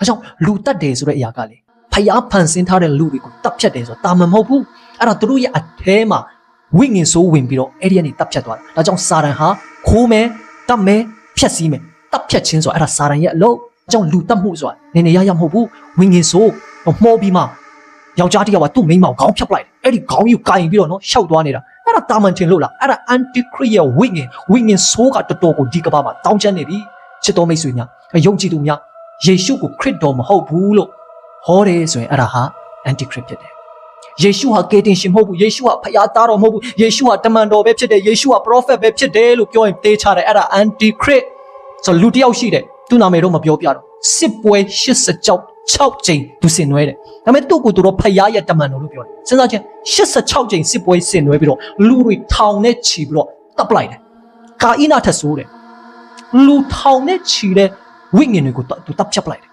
ဒါကြောင့်လူတတ်တယ်ဆိုတဲ့အရာကလေဖျားဖန်ဆင်းထားတဲ့လူတွေကိုတပ်ဖြတ်တယ်ဆိုတာတာမန်မဟုတ်ဘူးအဲ့ဒါသူတို့ရဲ့အထဲမှာဝိညာဉ်ဆိုးဝင်ပြီးတော့အဲ့ဒီကနေတပ်ဖြတ်သွားတာဒါကြောင့်စာတန်ဟာခိုးမယ်တတ်မယ်ဖြတ်စည်းမယ်တပ်ဖြတ်ခြင်းဆိုတာအဲ့ဒါစာတန်ရဲ့အလုပ်အကြောင်းလူတတ်မှုဆိုတာနည်းနည်းရမဟုတ်ဘူးဝိညာဉ်ဆိုးမှောပြီးမှယောက်ျားတစ်ယောက်ကသူ့မိန်းမကိုခေါင်းဖြတ်ပလိုက်တယ်အဲ့ဒီခေါင်းယူကင်ပြီးတော့နော်ရှောက်သွားနေတာအဲ့ဒါတာမန်တင်လို့လားအဲ့ဒါ antichrist ရဲ့ဝိညာဉ်ဆိုးကတော်တော်ကိုဒီကဘာမှာတောင်းချမ်းနေပြီချစ်တော်မိတ်ဆွေများယုံကြည်သူများယေရှုကိုခရစ်တော်မဟုတ်ဘူးလို့ဟောတယ်ဆိုရင်အဲ့ဒါဟာ antichrist ဖြစ်တယ်ယေရှုဟာကယ်တင်ရှင်မဟုတ်ဘူးယေရှုဟာဖခင်သားတော်မဟုတ်ဘူးယေရှုဟာတမန်တော်ပဲဖြစ်တယ်ယေရှုဟာ prophet ပဲဖြစ်တယ်လို့ပြောရင်တေးချတယ်အဲ့ဒါ antichrist ဆိုလူတစ်ယောက်ရှိတယ်သူ့နာမည်တော့မပြောပြတော့စစ်ပွဲ86ကြိမ်သူဆင်နွှဲတယ်ဒါပေမဲ့သူ့ကိုသူတို့ဖခင်ရဲ့တမန်တော်လို့ပြောတယ်စဉ်းစားချင်း86ကြိမ်စစ်ပွဲဆင်နွှဲပြီးတော့လူတွေထောင်နဲ့ချီပြီးတော့တပ်ပလိုက်တယ်ကာအိနာထက်ဆိုးတယ်လူထောင်နဲ့ချီတဲ့ဝိညာဉ်တွေကိုသူတပ်ဖြတ်ပလိုက်တယ်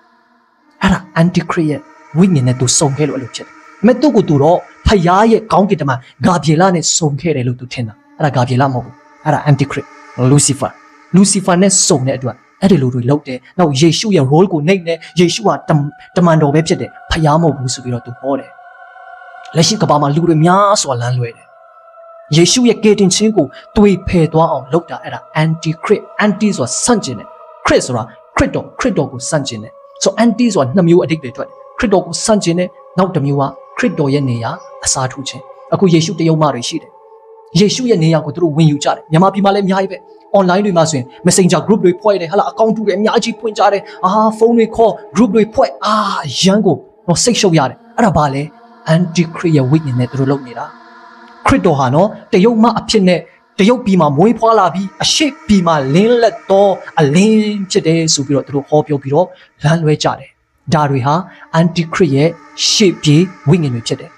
အဲ့ဒါ antichrist ရဲ့ဝိညာဉ်နဲ့သူစုံခဲ့လို့အဲ့လိုဖြစ်တယ်မဲ့သူ့ကိုသူတော့ဖျားရဲ့ကောင်းကင်တမန်ဂါဗြေလနဲ့စုံခဲ့တယ်လို့သူထင်တာအဲ့ဒါဂါဗြေလမဟုတ်ဘူးအဲ့ဒါ antichrist lucifer နဲ့စုံတဲ့အတွက်အဲ့ဒီလူတွေလောက်တယ်နောက်ယေရှုရဲ့ role ကိုနှိပ်နေယေရှုဟာတမန်တော်ပဲဖြစ်တယ်ဖျားမဟုတ်ဘူးဆိုပြီးတော့သူဟောတယ်လက်ရှိကမ္ဘာမှာလူတွေများစွာလမ်းလွဲတယ်ယေရှုရဲ့ကယ်တင်ခြင်းကိုတွေးဖယ်သွားအောင်လုပ်တာအဲ့ဒါ antichrist anti ဆိုတာဆန့်ကျင်တယ် christ ဆိုတာခရစ်တော်ကိုဆန့်ကျင်တယ်ဆို anti ဆိုတာနှစ်မျိုးအဓိပ္ပာယ်ထွက်တယ်ခရစ်တော်ကိုဆန့်ကျင်တယ်နောက်တစ်မျိုးကခရစ်တော်ရဲ့နေရာအစားထိုးခြင်းအခုယေရှုတရုံမတွေရှိတယ်ယေရှုရဲ့နေရာကိုသူတို့ဝင်ယူကြတယ်မြန်မာပြည်မှာလည်းအများကြီးပဲ online တွေမှာဆိုရင် messenger group တွေဖွဲ့တယ်ဟာလား account တွေအများကြီးဖွင့်ကြတယ်ဖုန်းတွေခေါ် group တွေဖွဲ့ရန်ကိုတော့စိတ်ရှုပ်ရတယ်အဲ့ဒါဘာလဲ antichrist ရဲ့ဝိညာဉ်နဲ့သူတို့လုပ်နေတာခရစ်တော်ဟာနော်တရုတ်မအဖြစ်နဲ့တရုတ်ပြည်မှာမွေးဖွားလာပြီးအရှိပြည်မှာလင်းလက်တော်အလင်းဖြစ်တယ်ဆိုပြီးတော့သူတို့ဟောပြောပြီးတော့လမ်းလွဲကြတယ်ဒါတွေဟာ antichrist ရဲ့ရှေ့ပြေးဝိညာဉ်တွေဖြစ်တယ်